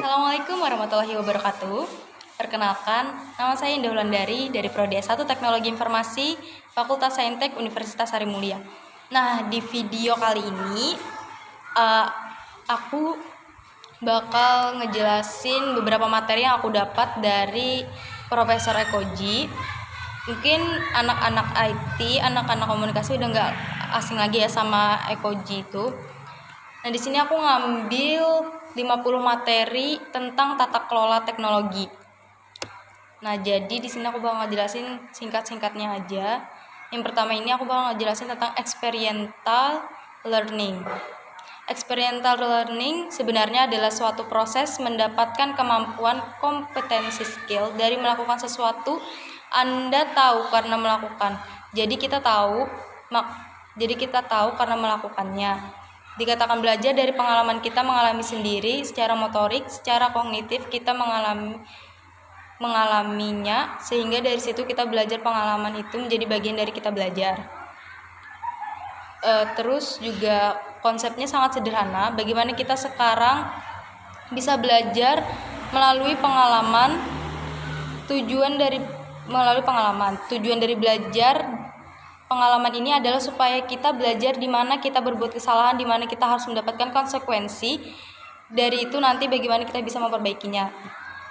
Assalamualaikum warahmatullahi wabarakatuh. Perkenalkan, nama saya Indah Wulandari dari Prodi S1 Teknologi Informasi Fakultas Saintek Universitas Harimulya. Nah, di video kali ini aku bakal ngejelasin beberapa materi yang aku dapat dari Profesor Ekoji. Mungkin anak-anak IT, anak-anak komunikasi udah nggak asing lagi ya sama Ekoji itu. Nah, di sini aku ngambil 50 materi tentang tata kelola teknologi. Nah, jadi di sini aku bakal ngejelasin singkat-singkatnya aja. Yang pertama ini aku bakal ngejelasin tentang experiential learning. Experiential learning sebenarnya adalah suatu proses mendapatkan kemampuan kompetensi skill dari melakukan sesuatu. Anda tahu karena melakukan. Jadi kita tahu karena melakukannya. Dikatakan belajar dari pengalaman kita mengalami sendiri secara motorik, secara kognitif kita mengalaminya, sehingga dari situ kita belajar pengalaman itu menjadi bagian dari kita belajar. Terus juga konsepnya sangat sederhana. Bagaimana kita sekarang bisa belajar melalui pengalaman. Tujuan dari belajar pengalaman ini adalah supaya kita belajar di mana kita berbuat kesalahan, di mana kita harus mendapatkan konsekuensi. Dari itu nanti bagaimana kita bisa memperbaikinya.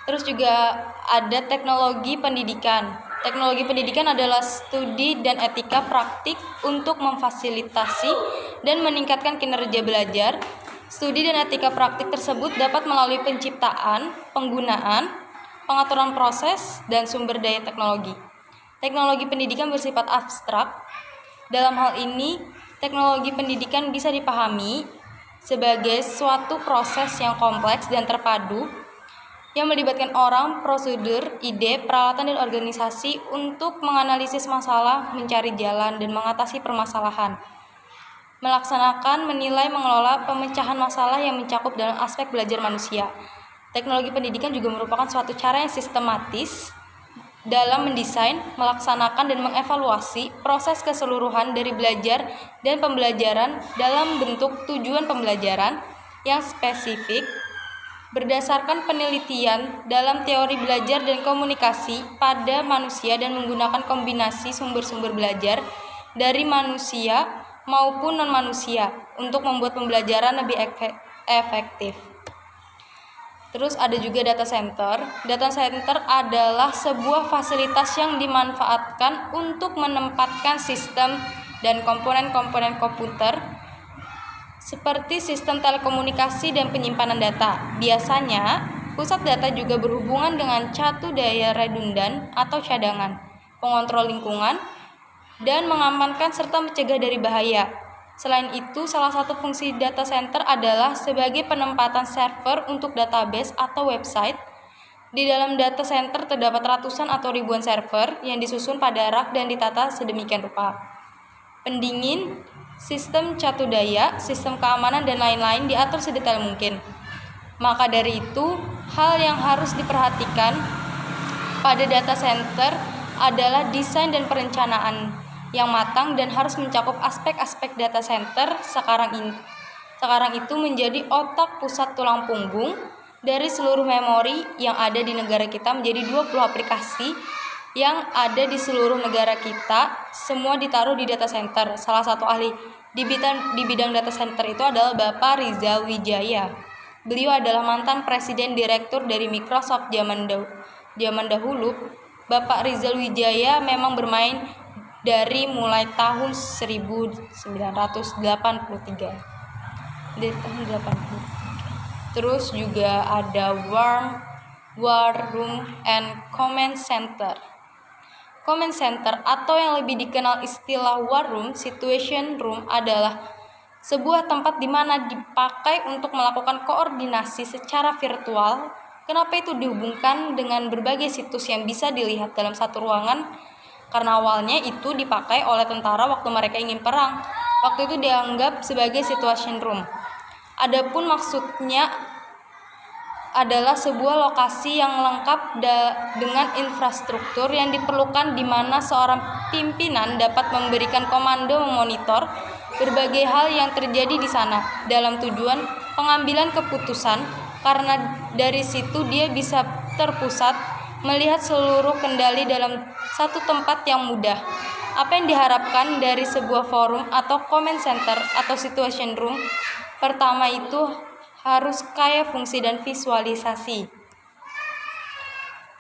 Terus juga ada teknologi pendidikan. Teknologi pendidikan adalah studi dan etika praktik untuk memfasilitasi dan meningkatkan kinerja belajar. Studi dan etika praktik tersebut dapat melalui penciptaan, penggunaan, pengaturan proses, dan sumber daya teknologi. Teknologi pendidikan bersifat abstrak. Dalam hal ini, teknologi pendidikan bisa dipahami sebagai suatu proses yang kompleks dan terpadu yang melibatkan orang, prosedur, ide, peralatan, dan organisasi untuk menganalisis masalah, mencari jalan, dan mengatasi permasalahan. Melaksanakan, menilai, mengelola pemecahan masalah yang mencakup dalam aspek belajar manusia. Teknologi pendidikan juga merupakan suatu cara yang sistematis dalam mendesain, melaksanakan, dan mengevaluasi proses keseluruhan dari belajar dan pembelajaran dalam bentuk tujuan pembelajaran yang spesifik berdasarkan penelitian dalam teori belajar dan komunikasi pada manusia dan menggunakan kombinasi sumber-sumber belajar dari manusia maupun non-manusia untuk membuat pembelajaran lebih efektif. Terus ada juga data center. Data center adalah sebuah fasilitas yang dimanfaatkan untuk menempatkan sistem dan komponen-komponen komputer seperti sistem telekomunikasi dan penyimpanan data. Biasanya, pusat data juga berhubungan dengan catu daya redundan atau cadangan, pengontrol lingkungan, dan mengamankan serta mencegah dari bahaya. Selain itu, salah satu fungsi data center adalah sebagai penempatan server untuk database atau website. Di dalam data center terdapat ratusan atau ribuan server yang disusun pada rak dan ditata sedemikian rupa. Pendingin, sistem catu daya, sistem keamanan, dan lain-lain diatur sedetail mungkin. Maka dari itu, hal yang harus diperhatikan pada data center adalah desain dan perencanaan yang matang dan harus mencakup aspek-aspek data center. Sekarang itu menjadi otak pusat tulang punggung dari seluruh memori yang ada di negara kita menjadi 20 aplikasi yang ada di seluruh negara kita, semua ditaruh di data center. Salah satu ahli di bidang data center itu adalah Bapak Rizal Wijaya. Beliau adalah mantan presiden direktur dari Microsoft zaman dahulu. Bapak Rizal Wijaya memang bermain dari mulai tahun 1983. Dari tahun 80. Terus juga ada War Room and Command Center. Command Center atau yang lebih dikenal istilah War Room, Situation Room adalah sebuah tempat di mana dipakai untuk melakukan koordinasi secara virtual. Kenapa itu dihubungkan dengan berbagai situs yang bisa dilihat dalam satu ruangan? Karena awalnya itu dipakai oleh tentara waktu mereka ingin perang. Waktu itu dianggap sebagai situation room. Adapun maksudnya adalah sebuah lokasi yang lengkap dengan infrastruktur yang diperlukan, di mana seorang pimpinan dapat memberikan komando memonitor berbagai hal yang terjadi di sana dalam tujuan pengambilan keputusan, karena dari situ dia bisa terpusat melihat seluruh kendali dalam satu tempat yang mudah. Apa yang diharapkan dari sebuah forum atau command center atau situation room? Pertama itu harus kaya fungsi dan visualisasi.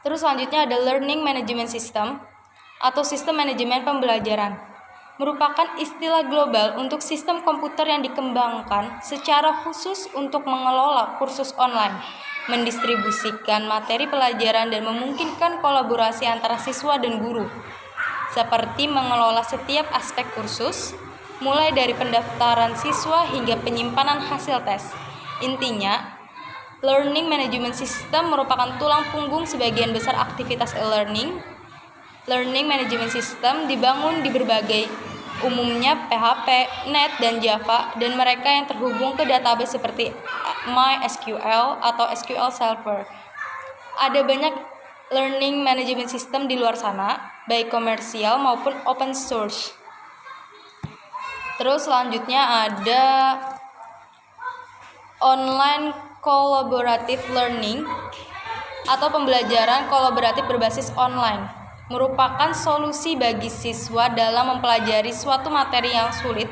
Terus selanjutnya ada learning management system atau sistem manajemen pembelajaran. Merupakan istilah global untuk sistem komputer yang dikembangkan secara khusus untuk mengelola kursus online, mendistribusikan materi pelajaran, dan memungkinkan kolaborasi antara siswa dan guru, seperti mengelola setiap aspek kursus, mulai dari pendaftaran siswa hingga penyimpanan hasil tes. Intinya, learning management system merupakan tulang punggung sebagian besar aktivitas e-learning. Learning management system dibangun di berbagai, umumnya PHP, Net, dan Java, dan mereka yang terhubung ke database seperti MySQL atau SQL Server. Ada banyak learning management system di luar sana, baik komersial maupun open source. Terus selanjutnya ada online collaborative learning atau pembelajaran kolaboratif berbasis online. Merupakan solusi bagi siswa dalam mempelajari suatu materi yang sulit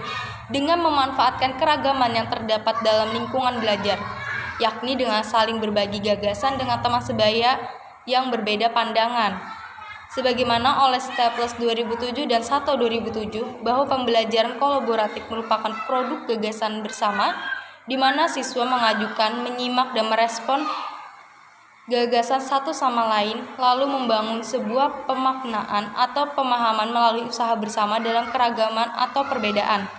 dengan memanfaatkan keragaman yang terdapat dalam lingkungan belajar, yakni dengan saling berbagi gagasan dengan teman sebaya yang berbeda pandangan. Sebagaimana oleh Staples 2007 dan Sato 2007, bahwa pembelajaran kolaboratif merupakan produk gagasan bersama, di mana siswa mengajukan, menyimak, dan merespon gagasan satu sama lain, lalu membangun sebuah pemaknaan atau pemahaman melalui usaha bersama dalam keragaman atau perbedaan.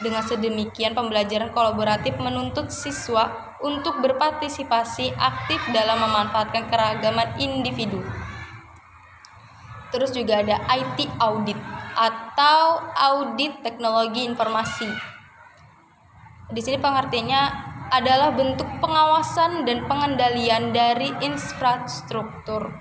Dengan sedemikian, pembelajaran kolaboratif menuntut siswa untuk berpartisipasi aktif dalam memanfaatkan keragaman individu. Terus juga ada IT audit atau audit teknologi informasi. Di sini pengertiannya adalah bentuk pengawasan dan pengendalian dari infrastruktur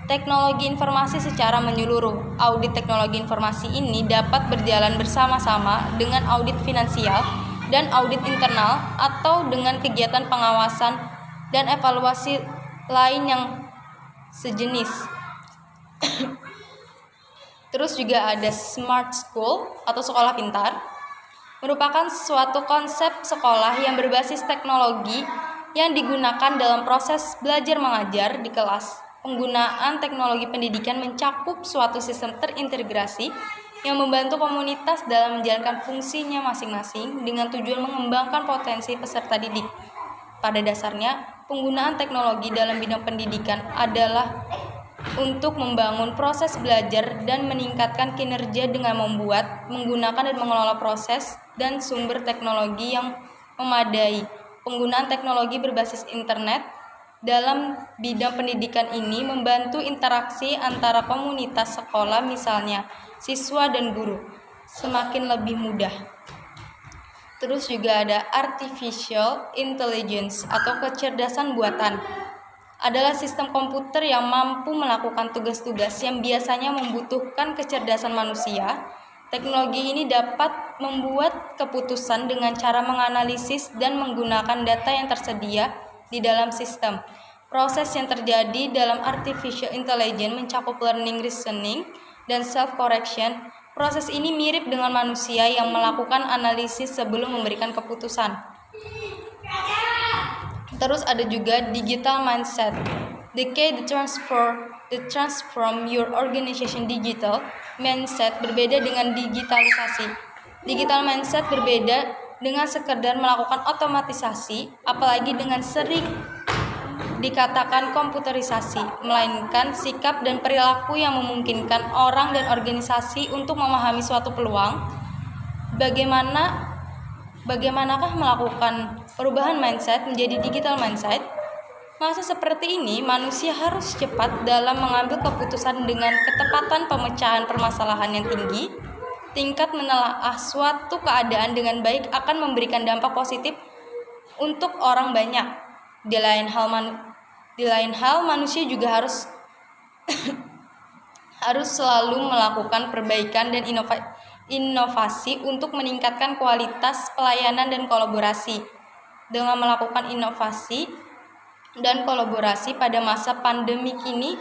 teknologi informasi secara menyeluruh. Audit teknologi informasi ini dapat berjalan bersama-sama dengan audit finansial dan audit internal, atau dengan kegiatan pengawasan dan evaluasi lain yang sejenis. Terus juga ada smart school atau sekolah pintar. Merupakan suatu konsep sekolah yang berbasis teknologi yang digunakan dalam proses belajar mengajar di kelas. Penggunaan teknologi pendidikan mencakup suatu sistem terintegrasi yang membantu komunitas dalam menjalankan fungsinya masing-masing dengan tujuan mengembangkan potensi peserta didik. Pada dasarnya, penggunaan teknologi dalam bidang pendidikan adalah untuk membangun proses belajar dan meningkatkan kinerja dengan membuat, menggunakan, dan mengelola proses dan sumber teknologi yang memadai. Penggunaan teknologi berbasis internet dalam bidang pendidikan ini membantu interaksi antara komunitas sekolah, misalnya siswa dan guru, semakin lebih mudah. Terus juga ada artificial intelligence atau kecerdasan buatan. Adalah sistem komputer yang mampu melakukan tugas-tugas yang biasanya membutuhkan kecerdasan manusia. Teknologi ini dapat membuat keputusan dengan cara menganalisis dan menggunakan data yang tersedia di dalam sistem. Proses yang terjadi dalam artificial intelligence mencakup learning, reasoning, dan self-correction. Proses ini mirip dengan manusia yang melakukan analisis sebelum memberikan keputusan. Terus ada juga digital mindset. The key transform your organization digital mindset berbeda dengan digitalisasi. Digital mindset berbeda dengan sekedar melakukan otomatisasi, apalagi dengan sering dikatakan komputerisasi, melainkan sikap dan perilaku yang memungkinkan orang dan organisasi untuk memahami suatu peluang. Bagaimanakah melakukan perubahan mindset menjadi digital mindset? Masa seperti ini, manusia harus cepat dalam mengambil keputusan dengan ketepatan pemecahan permasalahan yang tinggi. Tingkat menelaah suatu keadaan dengan baik akan memberikan dampak positif untuk orang banyak. Di lain hal, Di lain hal, manusia juga harus selalu melakukan perbaikan dan inovasi untuk meningkatkan kualitas pelayanan dan kolaborasi. Dengan melakukan inovasi dan kolaborasi pada masa pandemi ini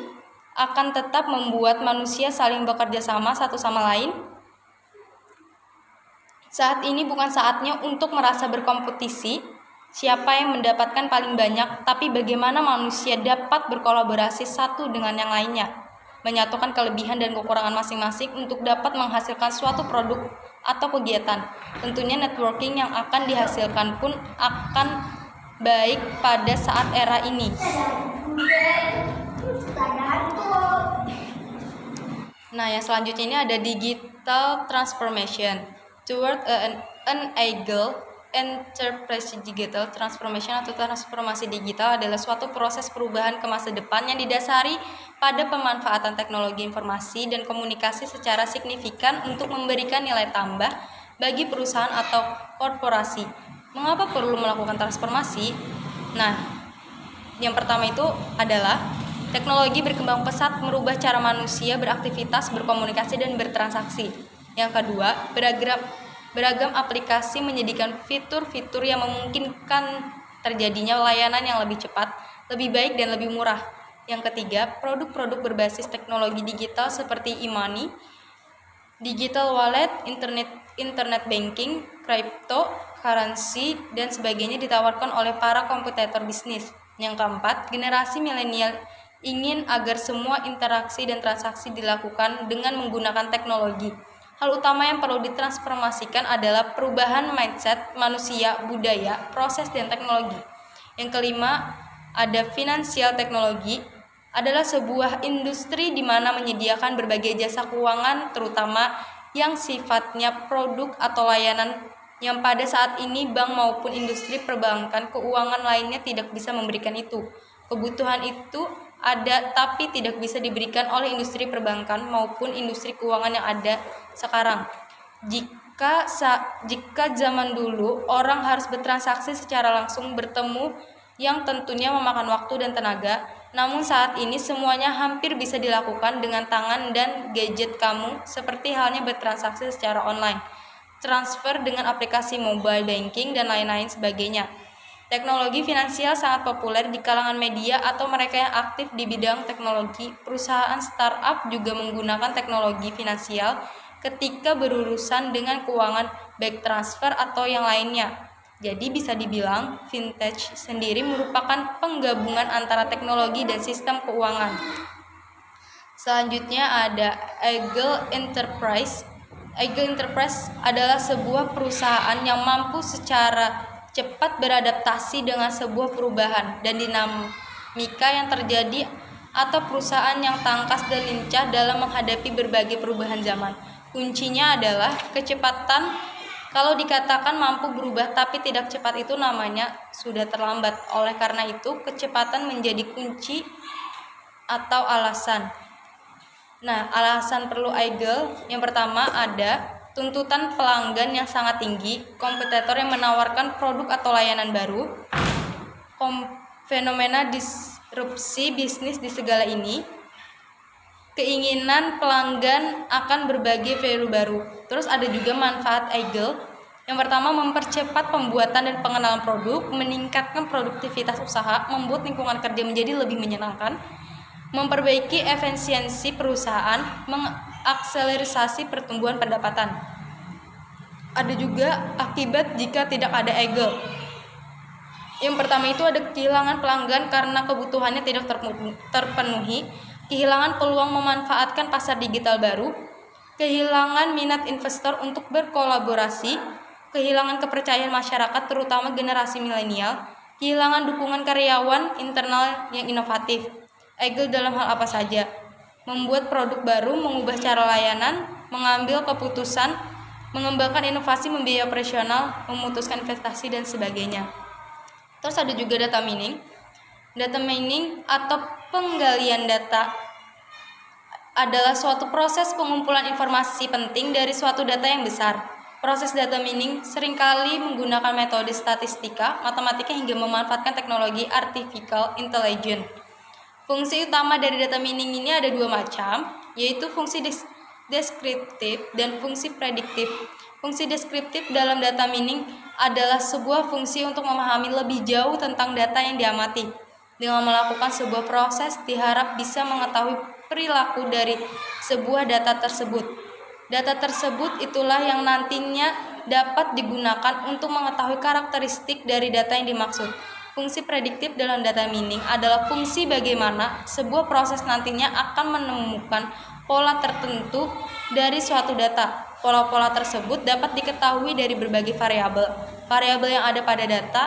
akan tetap membuat manusia saling bekerja sama satu sama lain. Saat ini bukan saatnya untuk merasa berkompetisi, siapa yang mendapatkan paling banyak, tapi bagaimana manusia dapat berkolaborasi satu dengan yang lainnya, menyatukan kelebihan dan kekurangan masing-masing untuk dapat menghasilkan suatu produk atau kegiatan. Tentunya networking yang akan dihasilkan pun akan baik pada saat era ini. Nah, yang selanjutnya ini ada digital transformation. Toward an agile enterprise, digital transformation atau transformasi digital adalah suatu proses perubahan ke masa depan yang didasari pada pemanfaatan teknologi informasi dan komunikasi secara signifikan untuk memberikan nilai tambah bagi perusahaan atau korporasi. Mengapa perlu melakukan transformasi? Nah, yang pertama itu adalah teknologi berkembang pesat merubah cara manusia beraktivitas, berkomunikasi, dan bertransaksi. Yang kedua, beragam aplikasi menyediakan fitur-fitur yang memungkinkan terjadinya layanan yang lebih cepat, lebih baik, dan lebih murah. Yang ketiga, produk-produk berbasis teknologi digital seperti e-money, digital wallet, internet banking, crypto, currency, dan sebagainya ditawarkan oleh para kompetitor bisnis. Yang keempat, generasi milenial ingin agar semua interaksi dan transaksi dilakukan dengan menggunakan teknologi. Hal utama yang perlu ditransformasikan adalah perubahan mindset manusia, budaya, proses, dan teknologi. Yang kelima, ada finansial teknologi, adalah sebuah industri di mana menyediakan berbagai jasa keuangan, terutama yang sifatnya produk atau layanan yang pada saat ini bank maupun industri perbankan keuangan lainnya tidak bisa memberikan itu. Kebutuhan itu ada tapi tidak bisa diberikan oleh industri perbankan maupun industri keuangan yang ada sekarang. Jika zaman dulu orang harus bertransaksi secara langsung bertemu yang tentunya memakan waktu dan tenaga, namun saat ini semuanya hampir bisa dilakukan dengan tangan dan gadget kamu, seperti halnya bertransaksi secara online, transfer dengan aplikasi mobile banking, dan lain-lain sebagainya. Teknologi finansial sangat populer di kalangan media atau mereka yang aktif di bidang teknologi. Perusahaan startup juga menggunakan teknologi finansial ketika berurusan dengan keuangan, baik transfer atau yang lainnya. Jadi bisa dibilang vintage sendiri merupakan penggabungan antara teknologi dan sistem keuangan. Selanjutnya ada Agile Enterprise. Agile Enterprise adalah sebuah perusahaan yang mampu secara cepat beradaptasi dengan sebuah perubahan dan dinamika yang terjadi, atau perusahaan yang tangkas dan lincah dalam menghadapi berbagai perubahan zaman. Kuncinya adalah kecepatan. Kalau dikatakan mampu berubah tapi tidak cepat, itu namanya sudah terlambat. Oleh karena itu, kecepatan menjadi kunci atau alasan. Nah, alasan perlu agile yang pertama ada tuntutan pelanggan yang sangat tinggi, kompetitor yang menawarkan produk atau layanan baru, fenomena disrupsi bisnis di segala ini, keinginan pelanggan akan berbagai value baru. Terus ada juga manfaat agile. Yang pertama, mempercepat pembuatan dan pengenalan produk, meningkatkan produktivitas usaha, membuat lingkungan kerja menjadi lebih menyenangkan, memperbaiki efisiensi perusahaan, mengakselerasi pertumbuhan pendapatan. Ada juga akibat jika tidak ada agile. Yang pertama itu ada kehilangan pelanggan karena kebutuhannya tidak terpenuhi, kehilangan peluang memanfaatkan pasar digital baru, kehilangan minat investor untuk berkolaborasi, kehilangan kepercayaan masyarakat terutama generasi milenial, kehilangan dukungan karyawan internal yang inovatif. Agile dalam hal apa saja? Membuat produk baru, mengubah cara layanan, mengambil keputusan, mengembangkan inovasi, membiayai operasional, memutuskan investasi, dan sebagainya. Terus ada juga data mining. Data mining atau penggalian data adalah suatu proses pengumpulan informasi penting dari suatu data yang besar. Proses data mining seringkali menggunakan metode statistika, matematika, hingga memanfaatkan teknologi artificial intelligence. Fungsi utama dari data mining ini ada dua macam, yaitu fungsi deskriptif dan fungsi prediktif. Fungsi deskriptif dalam data mining adalah sebuah fungsi untuk memahami lebih jauh tentang data yang diamati. Dengan melakukan sebuah proses, diharap bisa mengetahui perilaku dari sebuah data tersebut. Data tersebut itulah yang nantinya dapat digunakan untuk mengetahui karakteristik dari data yang dimaksud. Fungsi prediktif dalam data mining adalah fungsi bagaimana sebuah proses nantinya akan menemukan pola tertentu dari suatu data. Pola-pola tersebut dapat diketahui dari berbagai variabel. Variabel yang ada pada data.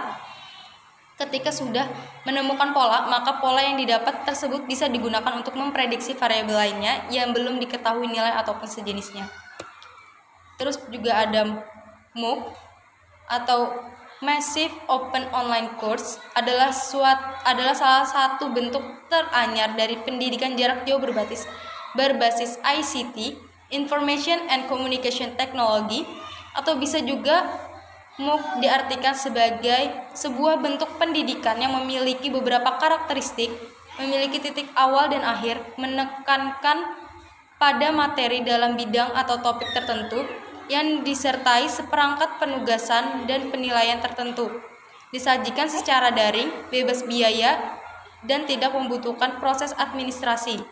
Ketika sudah menemukan pola, maka pola yang didapat tersebut bisa digunakan untuk memprediksi variabel lainnya yang belum diketahui nilai ataupun sejenisnya. Terus juga ada MOOC atau Massive Open Online Course adalah salah satu bentuk teranyar dari pendidikan jarak jauh berbasis ICT, Information and Communication Technology, atau bisa juga MOOC diartikan sebagai sebuah bentuk pendidikan yang memiliki beberapa karakteristik, memiliki titik awal dan akhir, menekankan pada materi dalam bidang atau topik tertentu, yang disertai seperangkat penugasan dan penilaian tertentu. Disajikan secara daring, bebas biaya, dan tidak membutuhkan proses administrasi.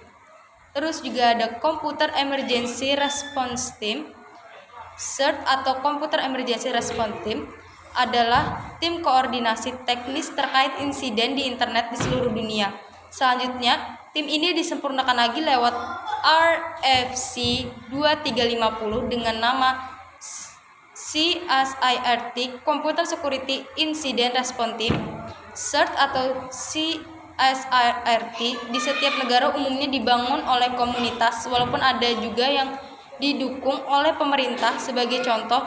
Terus juga ada Computer Emergency Response Team. CERT atau Computer Emergency Response Team adalah tim koordinasi teknis terkait insiden di internet di seluruh dunia. Selanjutnya, tim ini disempurnakan lagi lewat RFC 2350 dengan nama CSIRT, Computer Security Incident Response Team. CERT atau CSIRT di setiap negara umumnya dibangun oleh komunitas, walaupun ada juga yang didukung oleh pemerintah. Sebagai contoh,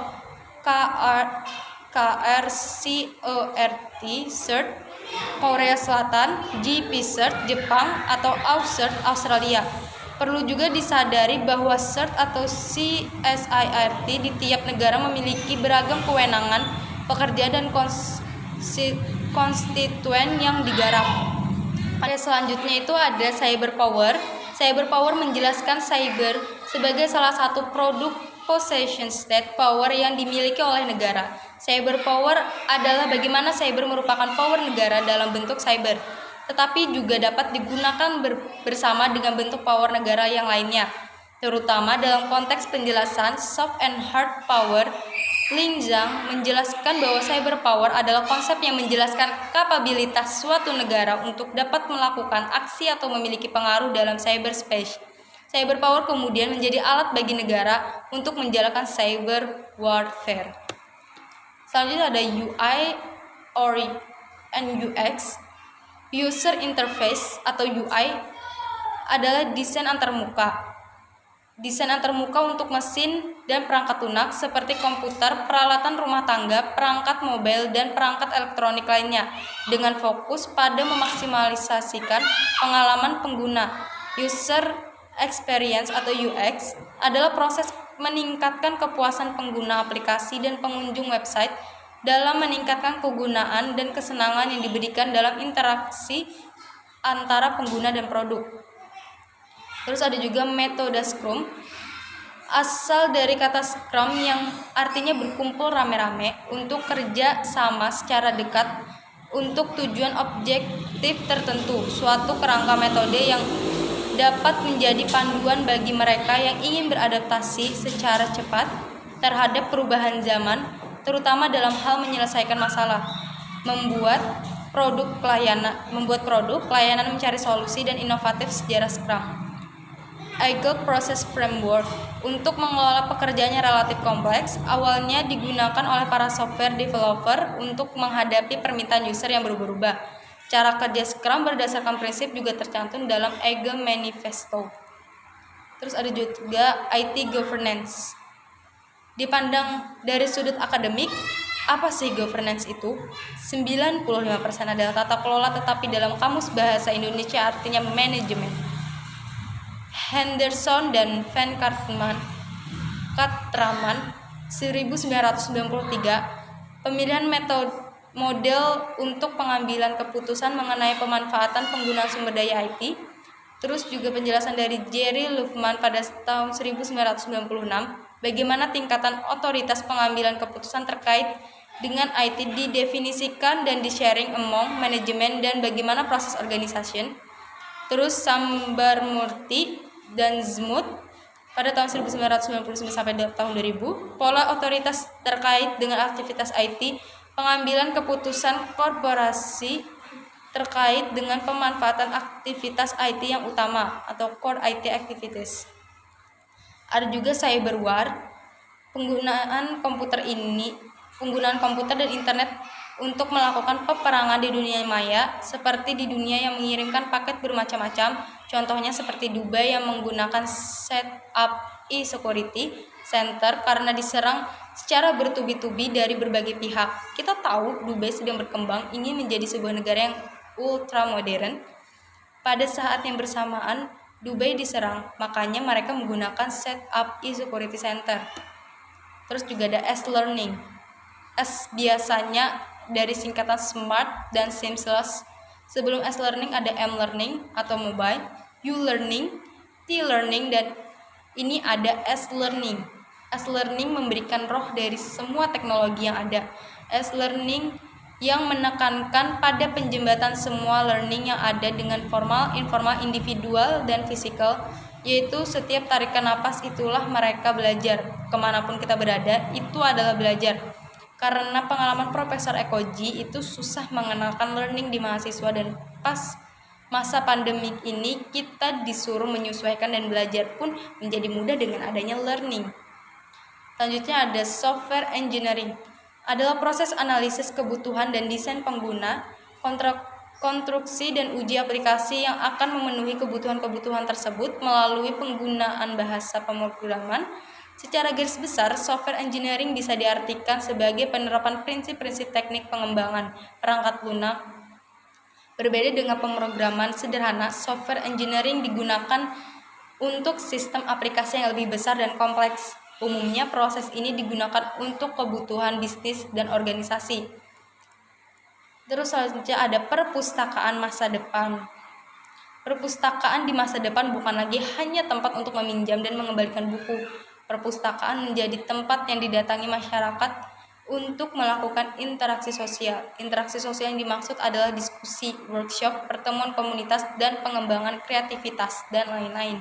KRCORT CERT Korea Selatan, GP CERT Jepang, atau AUCERT Australia. Perlu juga disadari bahwa CERT atau CSIRT di tiap negara memiliki beragam kewenangan, pekerjaan, dan konstituen yang digarap. Pada selanjutnya itu ada cyber power. Cyber power menjelaskan cyber sebagai salah satu produk possession state power yang dimiliki oleh negara. Cyber power adalah bagaimana cyber merupakan power negara dalam bentuk cyber, tetapi juga dapat digunakan bersama dengan bentuk power negara yang lainnya, terutama dalam konteks penjelasan soft and hard power. Lin Zhang menjelaskan bahwa cyber power adalah konsep yang menjelaskan kapabilitas suatu negara untuk dapat melakukan aksi atau memiliki pengaruh dalam cyberspace. Cyber power kemudian menjadi alat bagi negara untuk menjalankan cyber warfare. Selanjutnya ada UI and UX. User interface atau UI adalah desain antarmuka. Desain antarmuka untuk mesin dan perangkat lunak seperti komputer, peralatan rumah tangga, perangkat mobile, dan perangkat elektronik lainnya, dengan fokus pada memaksimalisasikan pengalaman pengguna. User experience atau UX adalah proses meningkatkan kepuasan pengguna aplikasi dan pengunjung website dalam meningkatkan kegunaan dan kesenangan yang diberikan dalam interaksi antara pengguna dan produk. Terus ada juga metode Scrum, asal dari kata Scrum yang artinya berkumpul rame-rame untuk kerja sama secara dekat untuk tujuan objektif tertentu, suatu kerangka metode yang dapat menjadi panduan bagi mereka yang ingin beradaptasi secara cepat terhadap perubahan zaman, terutama dalam hal menyelesaikan masalah, membuat produk, pelayanan mencari solusi dan inovatif sejarah Scrum. Agile Process Framework untuk mengelola pekerjaannya relatif kompleks, awalnya digunakan oleh para software developer untuk menghadapi permintaan user yang berubah-ubah. Cara kerja Scrum berdasarkan prinsip juga tercantum dalam Agile Manifesto. Terus ada juga IT Governance. Dipandang dari sudut akademik, apa sih governance itu? 95% adalah tata kelola, tetapi dalam Kamus Bahasa Indonesia artinya manajemen. Henderson dan Van Katraman 1993, pemilihan metode model untuk pengambilan keputusan mengenai pemanfaatan penggunaan sumber daya IT. Terus juga penjelasan dari Jerry Luhmann pada tahun 1996, bagaimana tingkatan otoritas pengambilan keputusan terkait dengan IT didefinisikan dan di-sharing among manajemen dan bagaimana proses organisasi. Terus Sambarmurti dan Zmuth pada tahun 1999 sampai tahun 2000, pola otoritas terkait dengan aktivitas IT, pengambilan keputusan korporasi terkait dengan pemanfaatan aktivitas IT yang utama atau core IT activities. Ada juga cyber war, penggunaan komputer dan internet untuk melakukan peperangan di dunia maya, seperti di dunia yang mengirimkan paket bermacam-macam. Contohnya seperti Dubai yang menggunakan setup e-security center karena diserang secara bertubi-tubi dari berbagai pihak. Kita tahu Dubai sedang berkembang, ingin menjadi sebuah negara yang ultra modern. Pada saat yang bersamaan, Dubai diserang, makanya mereka menggunakan setup e-security center. Terus juga ada S-learning. S biasanya dari singkatan smart dan seamless. Sebelum S-learning ada M-learning atau mobile, U-learning, T-learning, dan ini ada S-learning. S-learning memberikan roh dari semua teknologi yang ada. S-learning yang menekankan pada penjembatan semua learning yang ada dengan formal, informal, individual, dan fisikal, yaitu setiap tarikan napas itulah mereka belajar. Kemanapun kita berada, itu adalah belajar. Karena pengalaman Profesor Ekoji itu susah mengenalkan learning di mahasiswa, dan pas masa pandemik ini kita disuruh menyesuaikan dan belajar pun menjadi mudah dengan adanya learning. Selanjutnya ada software engineering. Adalah proses analisis kebutuhan dan desain pengguna, konstruksi dan uji aplikasi yang akan memenuhi kebutuhan-kebutuhan tersebut melalui penggunaan bahasa pemrograman. Secara garis besar, software engineering bisa diartikan sebagai penerapan prinsip-prinsip teknik pengembangan perangkat lunak. Berbeda dengan pemrograman sederhana, software engineering digunakan untuk sistem aplikasi yang lebih besar dan kompleks. Umumnya proses ini digunakan untuk kebutuhan bisnis dan organisasi. Terus selanjutnya ada perpustakaan masa depan. Perpustakaan di masa depan bukan lagi hanya tempat untuk meminjam dan mengembalikan buku. Perpustakaan menjadi tempat yang didatangi masyarakat untuk melakukan interaksi sosial. Interaksi sosial yang dimaksud adalah diskusi, workshop, pertemuan komunitas, dan pengembangan kreativitas, dan lain-lain.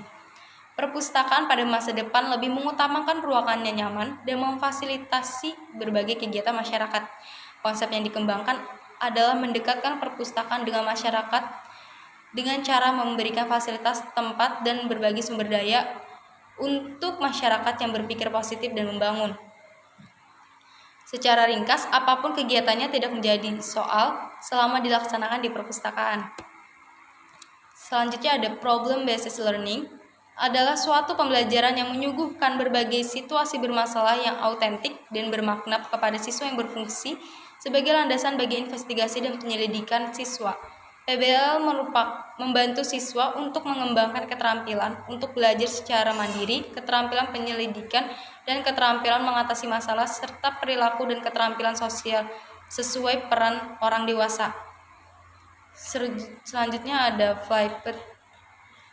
Perpustakaan pada masa depan lebih mengutamakan ruangan yang nyaman dan memfasilitasi berbagai kegiatan masyarakat. Konsep yang dikembangkan adalah mendekatkan perpustakaan dengan masyarakat dengan cara memberikan fasilitas tempat dan berbagi sumber daya untuk masyarakat yang berpikir positif dan membangun. Secara ringkas, apapun kegiatannya tidak menjadi soal selama dilaksanakan di perpustakaan. Selanjutnya ada problem-based learning. Adalah suatu pembelajaran yang menyuguhkan berbagai situasi bermasalah yang autentik dan bermakna kepada siswa yang berfungsi sebagai landasan bagi investigasi dan penyelidikan siswa. PBL membantu siswa untuk mengembangkan keterampilan untuk belajar secara mandiri, keterampilan penyelidikan, dan keterampilan mengatasi masalah, serta perilaku dan keterampilan sosial sesuai peran orang dewasa. Selanjutnya ada flipped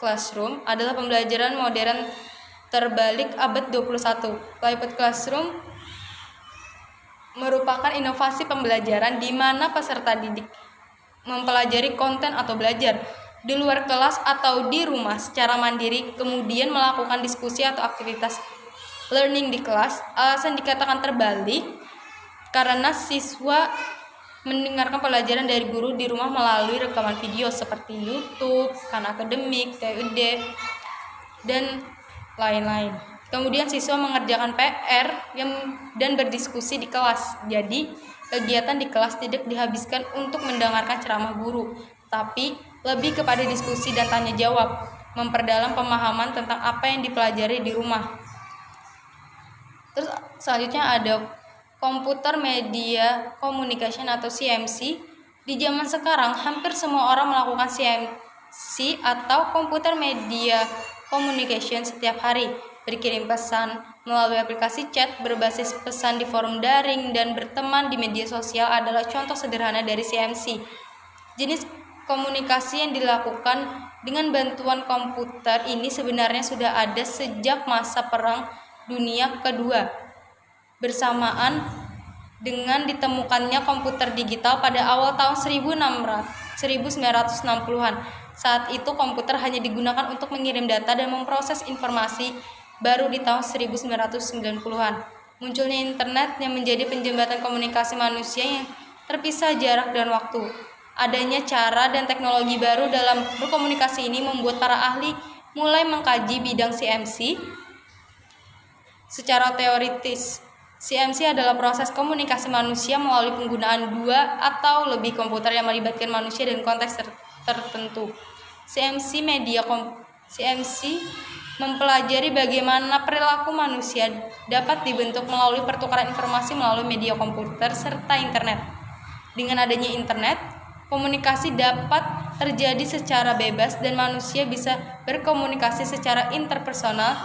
classroom, adalah pembelajaran modern terbalik abad 21. Flipped classroom merupakan inovasi pembelajaran di mana peserta didik mempelajari konten atau belajar di luar kelas atau di rumah secara mandiri, kemudian melakukan diskusi atau aktivitas learning di kelas. Alasan dikatakan terbalik karena siswa mendengarkan pelajaran dari guru di rumah melalui rekaman video seperti YouTube, Khan Akademik, TUD, dan lain-lain. Kemudian siswa mengerjakan PR dan berdiskusi di kelas. Jadi, kegiatan di kelas tidak dihabiskan untuk mendengarkan ceramah guru, tapi lebih kepada diskusi dan tanya jawab, memperdalam pemahaman tentang apa yang dipelajari di rumah. Terus selanjutnya ada Computer Media Communication atau CMC. Di zaman sekarang, hampir semua orang melakukan CMC atau Computer Media Communication setiap hari. berkirim pesan melalui aplikasi chat, berbasis pesan di forum daring, dan berteman di media sosial adalah contoh sederhana dari CMC. Jenis komunikasi yang dilakukan dengan bantuan komputer ini sebenarnya sudah ada sejak masa Perang Dunia Kedua, bersamaan dengan ditemukannya komputer digital pada awal tahun 1960-an. Saat itu komputer hanya digunakan untuk mengirim data dan memproses informasi. Baru di tahun 1990-an munculnya internet yang menjadi penjembatan komunikasi manusia yang terpisah jarak dan waktu. Adanya cara dan teknologi baru dalam berkomunikasi ini membuat para ahli mulai mengkaji bidang CMC secara teoritis. CMC adalah proses komunikasi manusia melalui penggunaan dua atau lebih komputer yang melibatkan manusia dan konteks tertentu. CMC mempelajari bagaimana perilaku manusia dapat dibentuk melalui pertukaran informasi melalui media komputer serta internet. Dengan adanya internet, komunikasi dapat terjadi secara bebas dan manusia bisa berkomunikasi secara interpersonal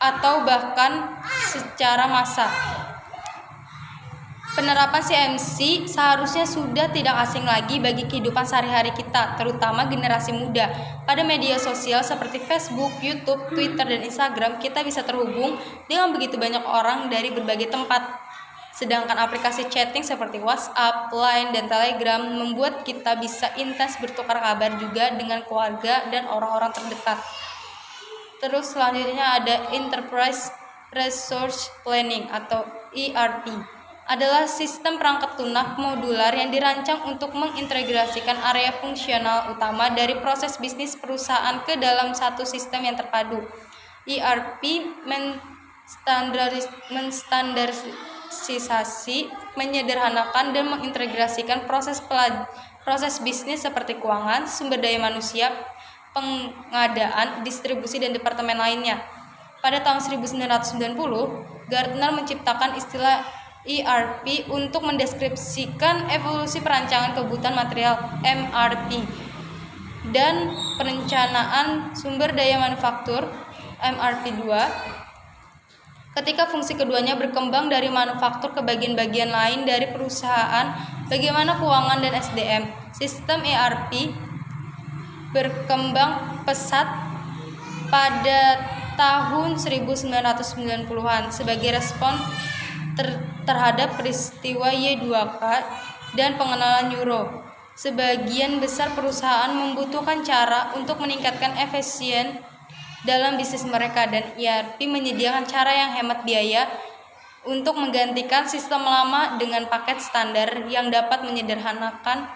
atau bahkan secara massa. Penerapan CMC seharusnya sudah tidak asing lagi bagi kehidupan sehari-hari kita, terutama generasi muda. Pada media sosial seperti Facebook, YouTube, Twitter, dan Instagram, kita bisa terhubung dengan begitu banyak orang dari berbagai tempat. Sedangkan aplikasi chatting seperti WhatsApp, Line, dan Telegram membuat kita bisa intens bertukar kabar juga dengan keluarga dan orang-orang terdekat. Terus selanjutnya ada Enterprise Resource Planning atau ERP. Adalah sistem perangkat lunak modular yang dirancang untuk mengintegrasikan area fungsional utama dari proses bisnis perusahaan ke dalam satu sistem yang terpadu. ERP menstandarisasi, menyederhanakan, dan mengintegrasikan proses bisnis seperti keuangan, sumber daya manusia, pengadaan, distribusi, dan departemen lainnya. Pada tahun 1990, Gartner menciptakan istilah ERP untuk mendeskripsikan evolusi perancangan kebutuhan material MRP dan perencanaan sumber daya manufaktur MRP2. Ketika fungsi keduanya berkembang dari manufaktur ke bagian-bagian lain dari perusahaan, bagaimana keuangan dan SDM, sistem ERP berkembang pesat pada tahun 1990-an sebagai respon terhadap peristiwa Y2K dan pengenalan euro. Sebagian besar perusahaan membutuhkan cara untuk meningkatkan efisien dalam bisnis mereka, dan ERP menyediakan cara yang hemat biaya untuk menggantikan sistem lama dengan paket standar yang dapat menyederhanakan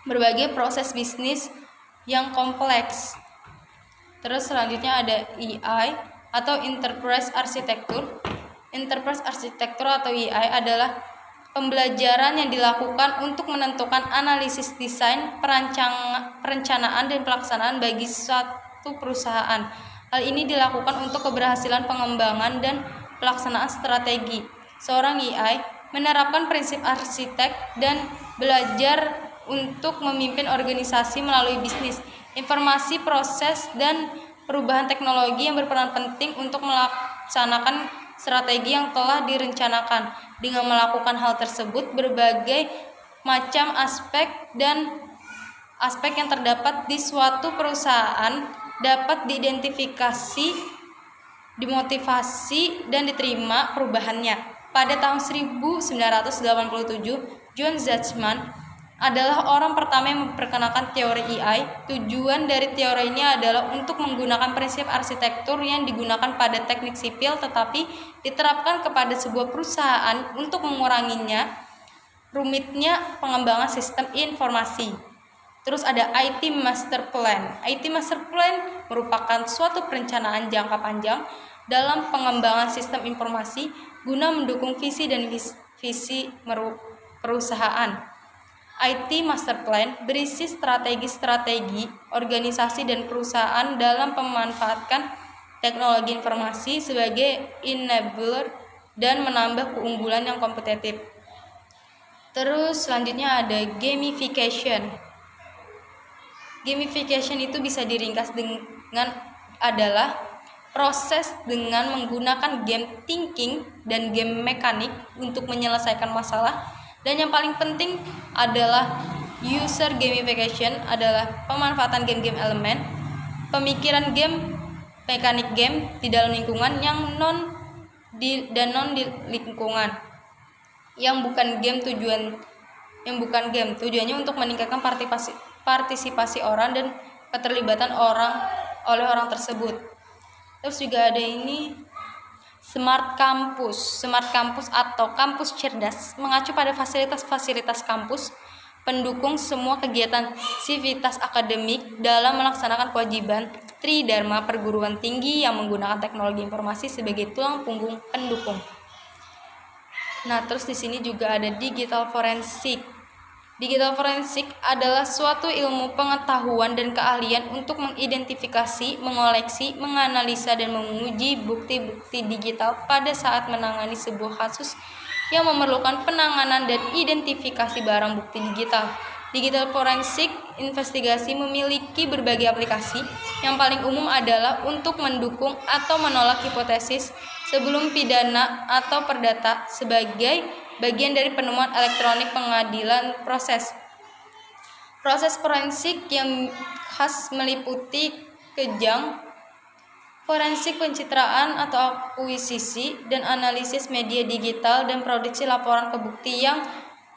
berbagai proses bisnis yang kompleks. Terus selanjutnya ada EI atau Enterprise Architecture. Enterprise Architecture atau EI adalah pembelajaran yang dilakukan untuk menentukan analisis desain, perencanaan, dan pelaksanaan bagi suatu perusahaan. Hal ini dilakukan untuk keberhasilan pengembangan dan pelaksanaan strategi. Seorang EI menerapkan prinsip arsitek dan belajar untuk memimpin organisasi melalui bisnis, informasi, proses, dan perubahan teknologi yang berperan penting untuk melaksanakan strategi yang telah direncanakan. Dengan melakukan hal tersebut, berbagai macam aspek yang terdapat di suatu perusahaan dapat diidentifikasi, dimotivasi, dan diterima perubahannya. Pada tahun 1987, John Zalcman adalah orang pertama yang memperkenalkan teori EI. Tujuan dari teori ini adalah untuk menggunakan prinsip arsitektur yang digunakan pada teknik sipil tetapi diterapkan kepada sebuah perusahaan untuk menguranginya rumitnya pengembangan sistem informasi. Terus ada IT Master Plan. IT Master Plan merupakan suatu perencanaan jangka panjang dalam pengembangan sistem informasi guna mendukung visi dan visi perusahaan. IT Master Plan berisi strategi-strategi organisasi dan perusahaan dalam memanfaatkan teknologi informasi sebagai enabler dan menambah keunggulan yang kompetitif. Terus selanjutnya ada gamification. Gamification itu bisa diringkas dengan adalah proses dengan menggunakan game thinking dan game mekanik untuk menyelesaikan masalah. Dan yang paling penting adalah user gamification, adalah pemanfaatan game-game elemen, pemikiran game, mekanik game di dalam lingkungan yang non di lingkungan yang bukan game tujuannya untuk meningkatkan partisipasi orang dan keterlibatan oleh orang tersebut. Terus juga ada ini Smart Campus atau kampus cerdas mengacu pada fasilitas-fasilitas kampus pendukung semua kegiatan sivitas akademik dalam melaksanakan kewajiban Tridharma perguruan tinggi yang menggunakan teknologi informasi sebagai tulang punggung pendukung. Nah, terus di sini juga ada digital forensik. Digital forensik adalah suatu ilmu pengetahuan dan keahlian untuk mengidentifikasi, mengoleksi, menganalisa, dan menguji bukti-bukti digital pada saat menangani sebuah kasus yang memerlukan penanganan dan identifikasi barang bukti digital. Digital forensik investigasi memiliki berbagai aplikasi. Yang paling umum adalah untuk mendukung atau menolak hipotesis sebelum pidana atau perdata sebagai bagian dari penemuan elektronik pengadilan proses. Proses forensik yang khas meliputi kejang, forensik pencitraan atau akuisisi, dan analisis media digital dan produksi laporan ke bukti yang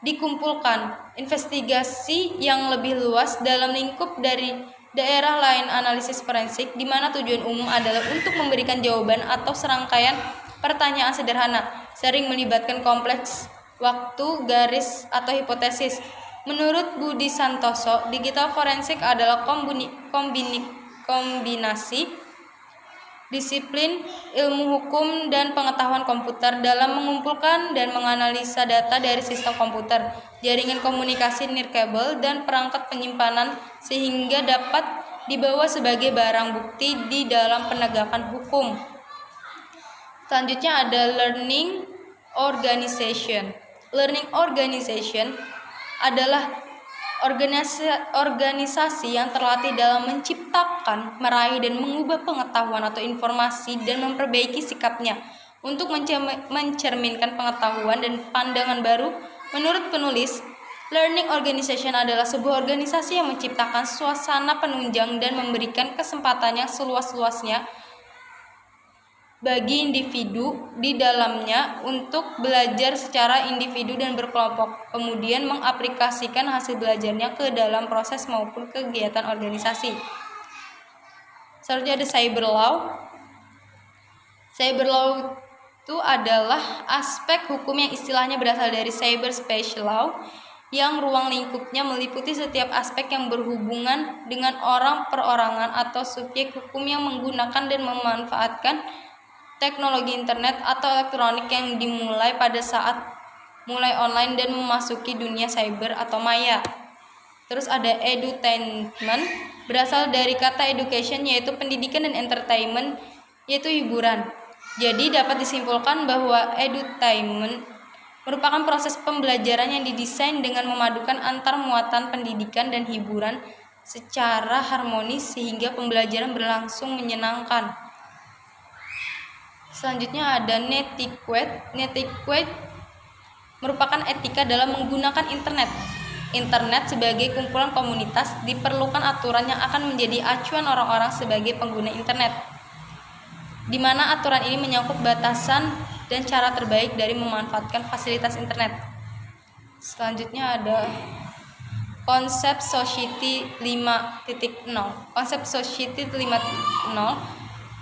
dikumpulkan. Investigasi yang lebih luas dalam lingkup dari daerah lain analisis forensik, di mana tujuan umum adalah untuk memberikan jawaban atau serangkaian pertanyaan sederhana, sering melibatkan kompleks waktu, garis, atau hipotesis. Menurut Budi Santoso, digital forensik adalah kombinasi disiplin ilmu hukum dan pengetahuan komputer dalam mengumpulkan dan menganalisa data dari sistem komputer, jaringan komunikasi nirkabel, dan perangkat penyimpanan sehingga dapat dibawa sebagai barang bukti di dalam penegakan hukum. Selanjutnya ada learning organization. Learning organization adalah organisasi yang terlatih dalam menciptakan, meraih, dan mengubah pengetahuan atau informasi dan memperbaiki sikapnya untuk mencerminkan pengetahuan dan pandangan baru. Menurut penulis, learning organization adalah sebuah organisasi yang menciptakan suasana penunjang dan memberikan kesempatan yang seluas-luasnya bagi individu di dalamnya untuk belajar secara individu dan berkelompok, kemudian mengaplikasikan hasil belajarnya ke dalam proses maupun kegiatan organisasi. Selanjutnya ada cyber law. Cyber law itu adalah aspek hukum yang istilahnya berasal dari cyber spatial law, yang ruang lingkupnya meliputi setiap aspek yang berhubungan dengan orang, perorangan, atau subjek hukum yang menggunakan dan memanfaatkan teknologi internet atau elektronik yang dimulai pada saat mulai online dan memasuki dunia cyber atau maya. Terus ada edutainment, berasal dari kata education yaitu pendidikan, dan entertainment yaitu hiburan. Jadi dapat disimpulkan bahwa edutainment merupakan proses pembelajaran yang didesain dengan memadukan antar muatan pendidikan dan hiburan secara harmonis sehingga pembelajaran berlangsung menyenangkan. Selanjutnya ada netiquette. Netiquette merupakan etika dalam menggunakan internet. Internet sebagai kumpulan komunitas diperlukan aturan yang akan menjadi acuan orang-orang sebagai pengguna internet, di mana aturan ini menyangkut batasan dan cara terbaik dari memanfaatkan fasilitas internet. Selanjutnya ada konsep society 5.0. Konsep society 5.0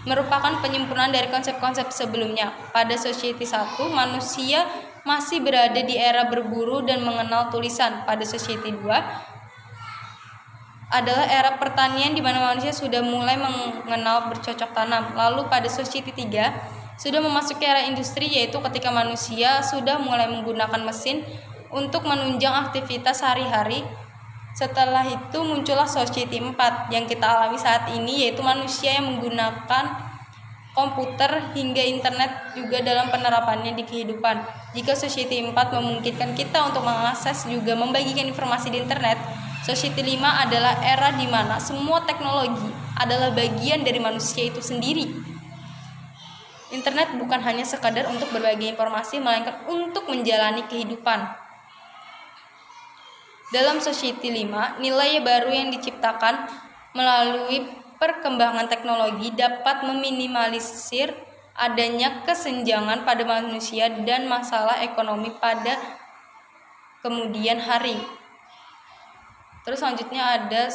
merupakan penyempurnaan dari konsep-konsep sebelumnya. Pada Society 1, manusia masih berada di era berburu dan mengenal tulisan. Pada Society 2 adalah era pertanian di mana manusia sudah mulai mengenal bercocok tanam. Lalu pada Society 3 sudah memasuki era industri, yaitu ketika manusia sudah mulai menggunakan mesin untuk menunjang aktivitas sehari-hari. Setelah itu muncullah Society 4 yang kita alami saat ini, yaitu manusia yang menggunakan komputer hingga internet juga dalam penerapannya di kehidupan. Jika Society 4 memungkinkan kita untuk mengakses juga membagikan informasi di internet, Society 5 adalah era di mana semua teknologi adalah bagian dari manusia itu sendiri. Internet bukan hanya sekadar untuk berbagi informasi, melainkan untuk menjalani kehidupan. Dalam Society 5, nilai baru yang diciptakan melalui perkembangan teknologi dapat meminimalisir adanya kesenjangan pada manusia dan masalah ekonomi pada kemudian hari. Terus selanjutnya ada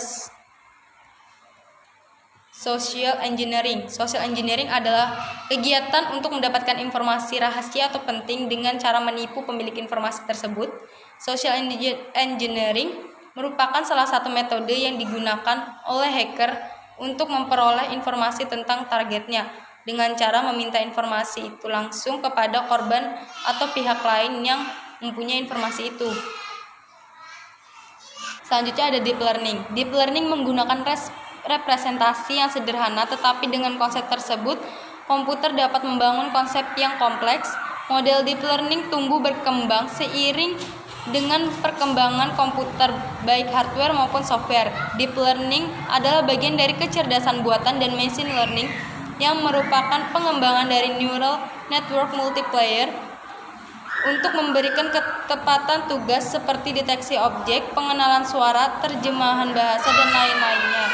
social engineering. Social engineering adalah kegiatan untuk mendapatkan informasi rahasia atau penting dengan cara menipu pemilik informasi tersebut. Social engineering merupakan salah satu metode yang digunakan oleh hacker untuk memperoleh informasi tentang targetnya dengan cara meminta informasi itu langsung kepada korban atau pihak lain yang mempunyai informasi itu. Selanjutnya ada deep learning. Deep learning menggunakan representasi yang sederhana, tetapi dengan konsep tersebut komputer dapat membangun konsep yang kompleks. Model deep learning tumbuh berkembang seiring dengan perkembangan komputer, baik hardware maupun software. Deep learning adalah bagian dari kecerdasan buatan dan machine learning yang merupakan pengembangan dari neural network multiplier untuk memberikan ketepatan tugas seperti deteksi objek, pengenalan suara, terjemahan bahasa, dan lain-lainnya.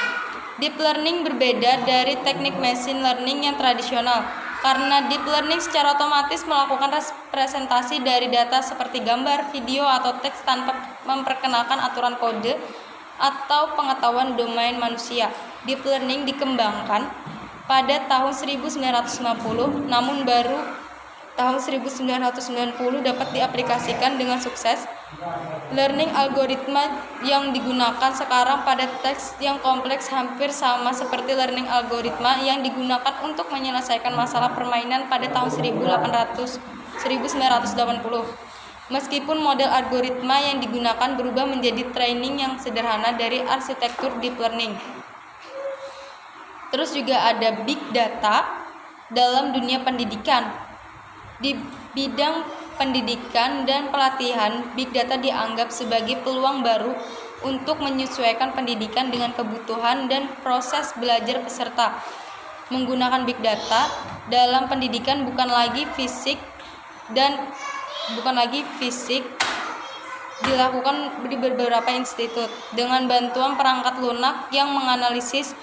Deep learning berbeda dari teknik machine learning yang tradisional, karena deep learning secara otomatis melakukan representasi dari data seperti gambar, video, atau teks tanpa memperkenalkan aturan kode atau pengetahuan domain manusia. Deep learning dikembangkan pada tahun 1950, namun baru tahun 1990 dapat diaplikasikan dengan sukses. Learning algoritma yang digunakan sekarang pada teks yang kompleks hampir sama seperti learning algoritma yang digunakan untuk menyelesaikan masalah permainan pada tahun 1980. Meskipun model algoritma yang digunakan berubah menjadi training yang sederhana dari arsitektur deep learning. Terus juga ada big data dalam dunia pendidikan. Di bidang pendidikan dan pelatihan, big data dianggap sebagai peluang baru untuk menyesuaikan pendidikan dengan kebutuhan dan proses belajar peserta. Menggunakan big data dalam pendidikan bukan lagi fisik dilakukan di beberapa institut dengan bantuan perangkat lunak yang menganalisis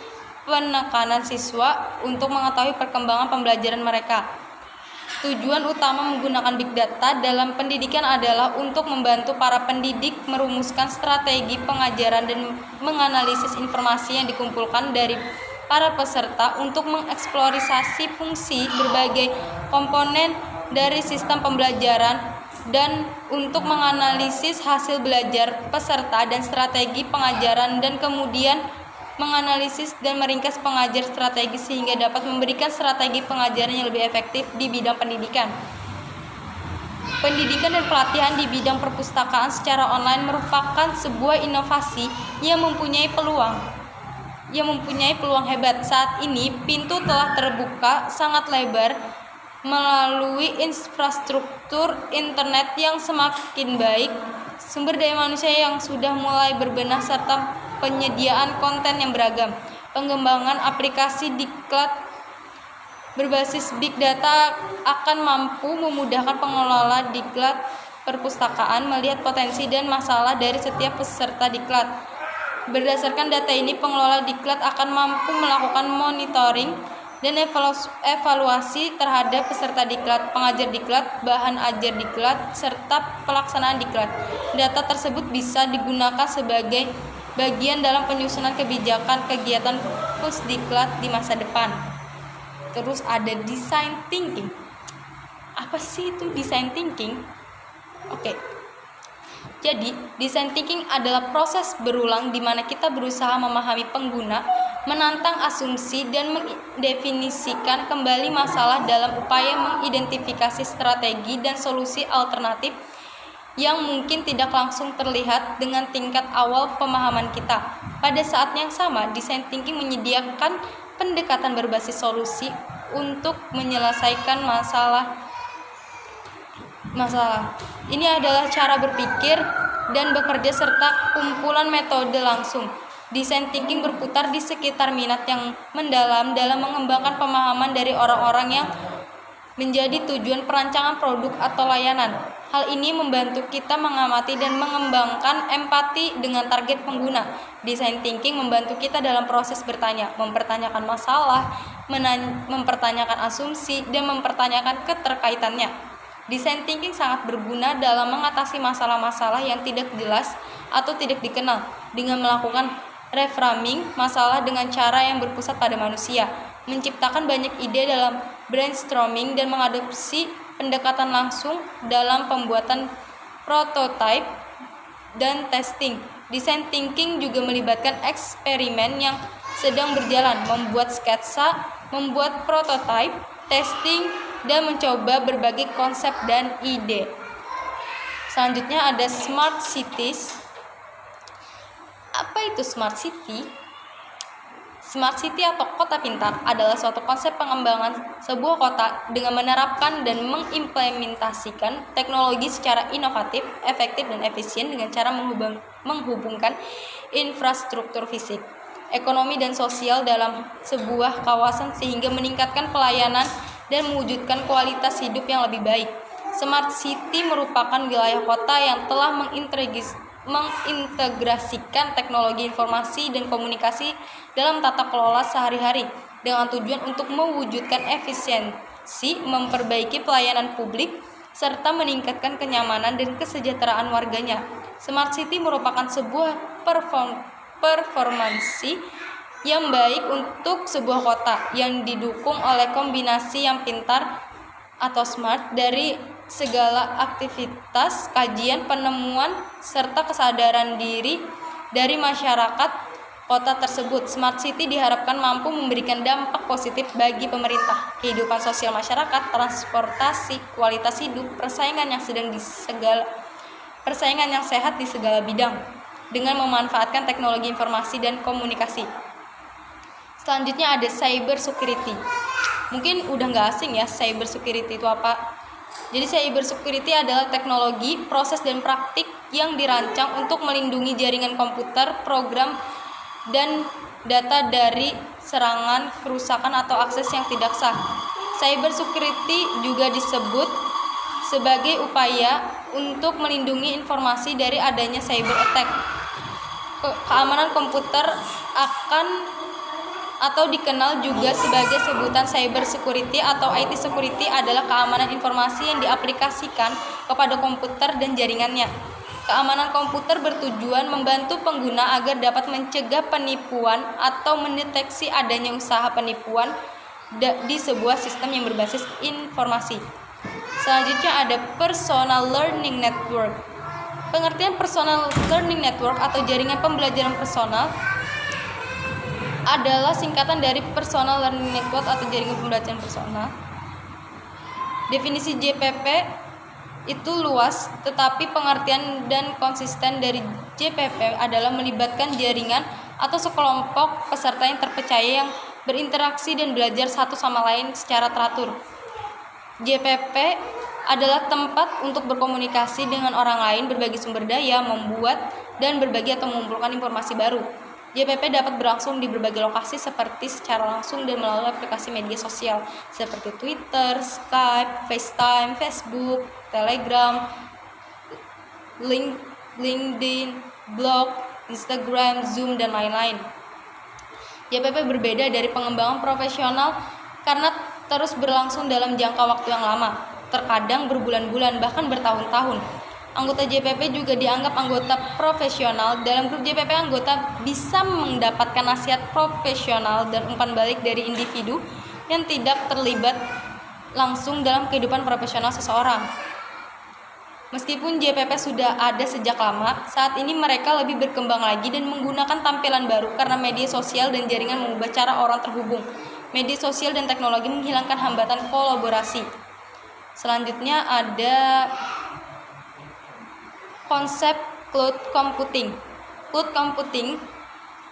penekanan siswa untuk mengetahui perkembangan pembelajaran mereka. Tujuan utama menggunakan big data dalam pendidikan adalah untuk membantu para pendidik merumuskan strategi pengajaran dan menganalisis informasi yang dikumpulkan dari para peserta untuk mengeksplorasi fungsi berbagai komponen dari sistem pembelajaran dan untuk menganalisis hasil belajar peserta dan strategi pengajaran dan kemudian menganalisis dan meringkas pengajar strategi sehingga dapat memberikan strategi pengajaran yang lebih efektif di bidang pendidikan. Pendidikan dan pelatihan di bidang perpustakaan secara online merupakan sebuah inovasi yang mempunyai peluang hebat. Saat ini pintu telah terbuka sangat lebar melalui infrastruktur internet yang semakin baik, sumber daya manusia yang sudah mulai berbenah serta penyediaan konten yang beragam. Pengembangan aplikasi diklat berbasis big data akan mampu memudahkan pengelola diklat perpustakaan melihat potensi dan masalah dari setiap peserta diklat. Berdasarkan data ini, pengelola diklat akan mampu melakukan monitoring dan evaluasi terhadap peserta diklat, pengajar diklat, bahan ajar diklat, serta pelaksanaan diklat. Data tersebut bisa digunakan sebagai bagian dalam penyusunan kebijakan kegiatan pusdiklat di masa depan. Terus ada design thinking. Apa sih itu design thinking? Oke. Jadi, design thinking adalah proses berulang di mana kita berusaha memahami pengguna, menantang asumsi dan mendefinisikan kembali masalah dalam upaya mengidentifikasi strategi dan solusi alternatif yang mungkin tidak langsung terlihat dengan tingkat awal pemahaman kita. Pada saat yang sama, design thinking menyediakan pendekatan berbasis solusi untuk menyelesaikan masalah. Ini adalah cara berpikir dan bekerja serta kumpulan metode langsung. Design thinking berputar di sekitar minat yang mendalam dalam mengembangkan pemahaman dari orang-orang yang menjadi tujuan perancangan produk atau layanan. Hal ini membantu kita mengamati dan mengembangkan empati dengan target pengguna. Design thinking membantu kita dalam proses bertanya, mempertanyakan masalah, mempertanyakan asumsi, dan mempertanyakan keterkaitannya. Design thinking sangat berguna dalam mengatasi masalah-masalah yang tidak jelas atau tidak dikenal dengan melakukan reframing masalah dengan cara yang berpusat pada manusia, menciptakan banyak ide dalam brainstorming dan mengadopsi pendekatan langsung dalam pembuatan prototipe dan testing. Design thinking juga melibatkan eksperimen yang sedang berjalan, membuat sketsa, membuat prototipe, testing, dan mencoba berbagai konsep dan ide. Selanjutnya ada smart cities. Apa itu smart city? Smart city atau kota pintar adalah suatu konsep pengembangan sebuah kota dengan menerapkan dan mengimplementasikan teknologi secara inovatif, efektif, dan efisien dengan cara menghubungkan infrastruktur fisik, ekonomi, dan sosial dalam sebuah kawasan sehingga meningkatkan pelayanan dan mewujudkan kualitas hidup yang lebih baik. Smart city merupakan wilayah kota yang telah mengintegrasikan teknologi informasi dan komunikasi dalam tata kelola sehari-hari dengan tujuan untuk mewujudkan efisiensi, memperbaiki pelayanan publik, serta meningkatkan kenyamanan dan kesejahteraan warganya. Smart City merupakan sebuah performansi yang baik untuk sebuah kota yang didukung oleh kombinasi yang pintar atau smart dari segala aktivitas, kajian, penemuan, serta kesadaran diri dari masyarakat kota tersebut. Smart City diharapkan mampu memberikan dampak positif bagi pemerintah, kehidupan sosial masyarakat, transportasi, kualitas hidup, persaingan yang sehat di segala bidang dengan memanfaatkan teknologi informasi dan komunikasi. Selanjutnya ada cyber security. Mungkin udah nggak asing ya cyber security itu apa. Jadi cyber security adalah teknologi, proses, dan praktik yang dirancang untuk melindungi jaringan komputer, program, dan data dari serangan, kerusakan, atau akses yang tidak sah. Cyber security juga disebut sebagai upaya untuk melindungi informasi dari adanya cyber attack. Keamanan komputer atau dikenal juga sebagai sebutan cyber security atau IT security adalah keamanan informasi yang diaplikasikan kepada komputer dan jaringannya. Keamanan komputer bertujuan membantu pengguna agar dapat mencegah penipuan atau mendeteksi adanya usaha penipuan di sebuah sistem yang berbasis informasi. Selanjutnya ada personal learning network. Pengertian personal learning network atau jaringan pembelajaran personal adalah singkatan dari personal learning network atau jaringan pembelajaran personal. Definisi JPP itu luas, tetapi pengertian dan konsisten dari JPP adalah melibatkan jaringan atau sekelompok peserta yang terpercaya yang berinteraksi dan belajar satu sama lain secara teratur. JPP adalah tempat untuk berkomunikasi dengan orang lain, berbagi sumber daya, membuat dan berbagi atau mengumpulkan informasi baru. JPP dapat berlangsung di berbagai lokasi seperti secara langsung dan melalui aplikasi media sosial seperti Twitter, Skype, FaceTime, Facebook, Telegram, LinkedIn, blog, Instagram, Zoom, dan lain-lain. JPP berbeda dari pengembangan profesional karena terus berlangsung dalam jangka waktu yang lama, terkadang berbulan-bulan bahkan bertahun-tahun. Anggota JPP juga dianggap anggota profesional. Dalam grup JPP, anggota bisa mendapatkan nasihat profesional dan umpan balik dari individu yang tidak terlibat langsung dalam kehidupan profesional seseorang. Meskipun JPP sudah ada sejak lama, saat ini mereka lebih berkembang lagi dan menggunakan tampilan baru karena media sosial dan jaringan mengubah cara orang terhubung. Media sosial dan teknologi menghilangkan hambatan kolaborasi. Selanjutnya ada konsep cloud computing. Cloud computing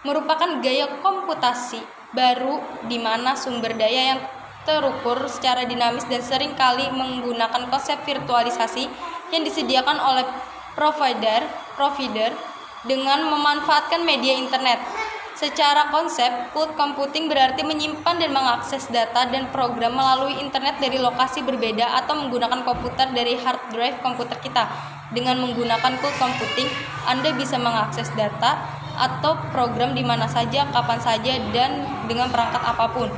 merupakan gaya komputasi baru di mana sumber daya yang terukur secara dinamis dan sering kali menggunakan konsep virtualisasi yang disediakan oleh provider dengan memanfaatkan media internet. Secara konsep, cloud computing berarti menyimpan dan mengakses data dan program melalui internet dari lokasi berbeda atau menggunakan komputer dari hard drive komputer kita. Dengan menggunakan cloud computing, Anda bisa mengakses data atau program di mana saja, kapan saja, dan dengan perangkat apapun.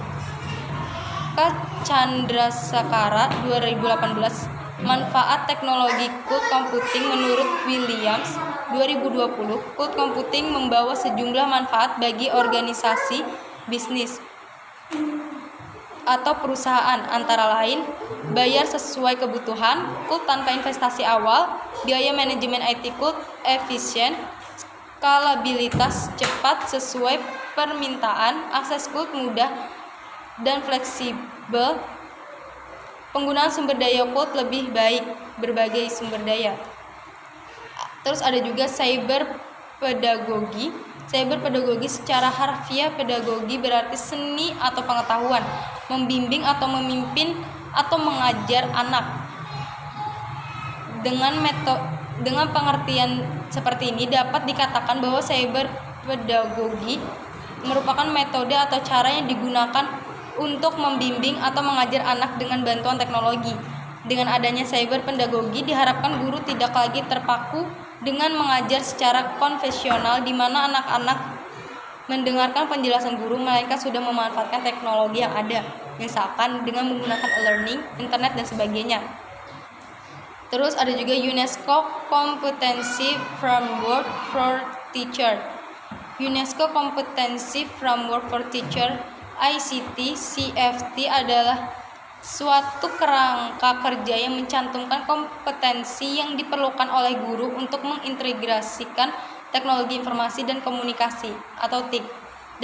Chandrasekara 2018. Manfaat teknologi cloud computing menurut Williams 2020. Cloud computing membawa sejumlah manfaat bagi organisasi, bisnis, atau perusahaan, antara lain bayar sesuai kebutuhan, cloud tanpa investasi awal, biaya manajemen IT cloud efisien, skalabilitas cepat sesuai permintaan, akses cloud mudah dan fleksibel, penggunaan sumber daya cloud lebih baik, berbagai sumber daya. Terus ada juga cyber pedagogi. Cyber pedagogi secara harfiah pedagogi berarti seni atau pengetahuan, membimbing atau memimpin atau mengajar anak. Dengan pengertian seperti ini dapat dikatakan bahwa cyber pedagogi merupakan metode atau cara yang digunakan untuk membimbing atau mengajar anak dengan bantuan teknologi. Dengan adanya cyber pedagogi diharapkan guru tidak lagi terpaku dengan mengajar secara konvensional di mana anak-anak mendengarkan penjelasan guru, melainkan sudah memanfaatkan teknologi yang ada, misalkan dengan menggunakan e-learning, internet, dan sebagainya. Terus ada juga UNESCO Competency Framework for Teacher. UNESCO Competency Framework for Teacher ICT CFT adalah suatu kerangka kerja yang mencantumkan kompetensi yang diperlukan oleh guru untuk mengintegrasikan teknologi informasi dan komunikasi atau TIK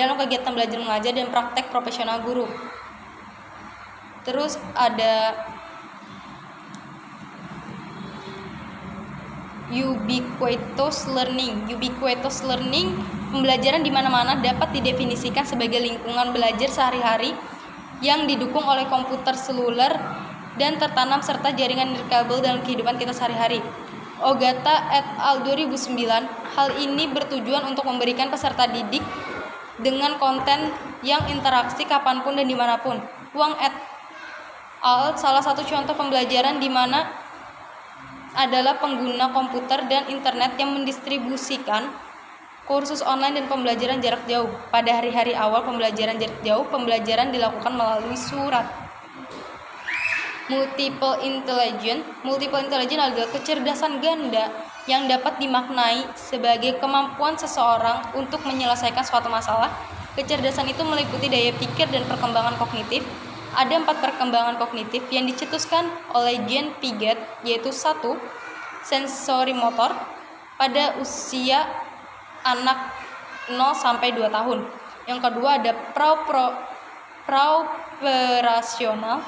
dalam kegiatan belajar mengajar dan praktek profesional guru. Terus ada ubiquitous learning. Ubiquitous learning, pembelajaran di mana-mana, dapat didefinisikan sebagai lingkungan belajar sehari-hari yang didukung oleh komputer seluler dan tertanam serta jaringan nirkabel dalam kehidupan kita sehari-hari. Ogata et al. 2009. Hal ini bertujuan untuk memberikan peserta didik dengan konten yang interaksi kapanpun dan dimanapun. Wang et al. Salah satu contoh pembelajaran di mana adalah pengguna komputer dan internet yang mendistribusikan kursus online dan pembelajaran jarak jauh. Pada hari-hari awal pembelajaran jarak jauh, pembelajaran dilakukan melalui surat. Multiple intelligence. Multiple intelligence adalah kecerdasan ganda yang dapat dimaknai sebagai kemampuan seseorang untuk menyelesaikan suatu masalah. Kecerdasan itu meliputi daya pikir dan perkembangan kognitif. Ada 4 perkembangan kognitif yang dicetuskan oleh Jean Piaget, yaitu 1. Sensori motor pada usia anak 0 sampai 2 tahun. Yang kedua ada praoperasional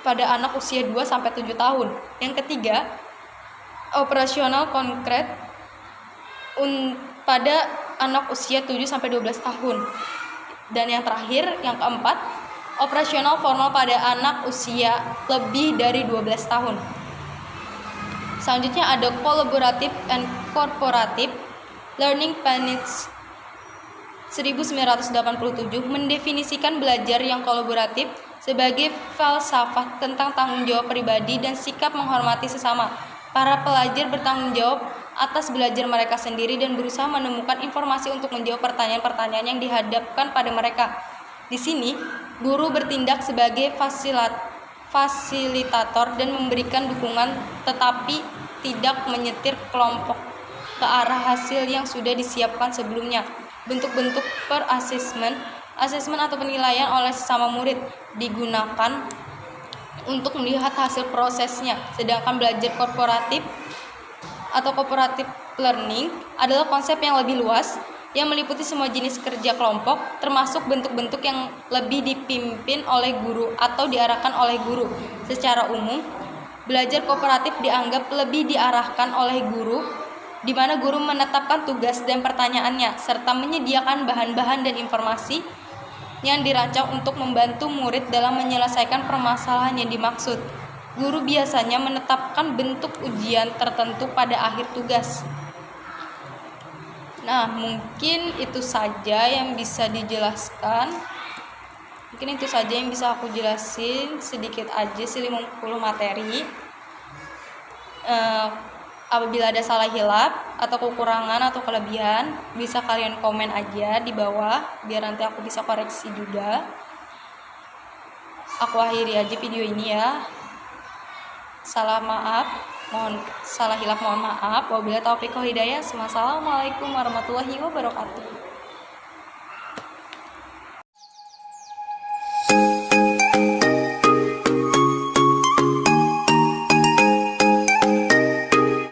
pada anak usia 2 sampai 7 tahun. Yang ketiga, operasional konkret pada anak usia 7 sampai 12 tahun. Dan yang terakhir, yang keempat, operasional formal pada anak usia lebih dari 12 tahun. Selanjutnya ada collaborative and corporative learning. Panitz 1987 mendefinisikan belajar yang kolaboratif sebagai falsafah tentang tanggung jawab pribadi dan sikap menghormati sesama. Para pelajar bertanggung jawab atas belajar mereka sendiri dan berusaha menemukan informasi untuk menjawab pertanyaan-pertanyaan yang dihadapkan pada mereka. Di sini, guru bertindak sebagai fasilitator dan memberikan dukungan, tetapi tidak menyetir kelompok ke arah hasil yang sudah disiapkan sebelumnya. Bentuk-bentuk per-assessment atau penilaian oleh sesama murid digunakan untuk melihat hasil prosesnya. Sedangkan belajar korporatif atau cooperative learning adalah konsep yang lebih luas yang meliputi semua jenis kerja kelompok, termasuk bentuk-bentuk yang lebih dipimpin oleh guru atau diarahkan oleh guru. Secara umum, belajar kooperatif dianggap lebih diarahkan oleh guru, di mana guru menetapkan tugas dan pertanyaannya, serta menyediakan bahan-bahan dan informasi yang dirancang untuk membantu murid dalam menyelesaikan permasalahan yang dimaksud. Guru biasanya menetapkan bentuk ujian tertentu pada akhir tugas. Nah, mungkin itu saja yang bisa dijelaskan. Mungkin itu saja yang bisa aku jelasin, sedikit aja sih 50 materi. Apabila ada salah hilap atau kekurangan atau kelebihan, bisa kalian komen aja di bawah biar nanti aku bisa koreksi juga. Aku akhiri aja video ini ya. Salah hilap mohon maaf. Wabillahi taufiq wal hidayah. Wassalamualaikum warahmatullahi wabarakatuh.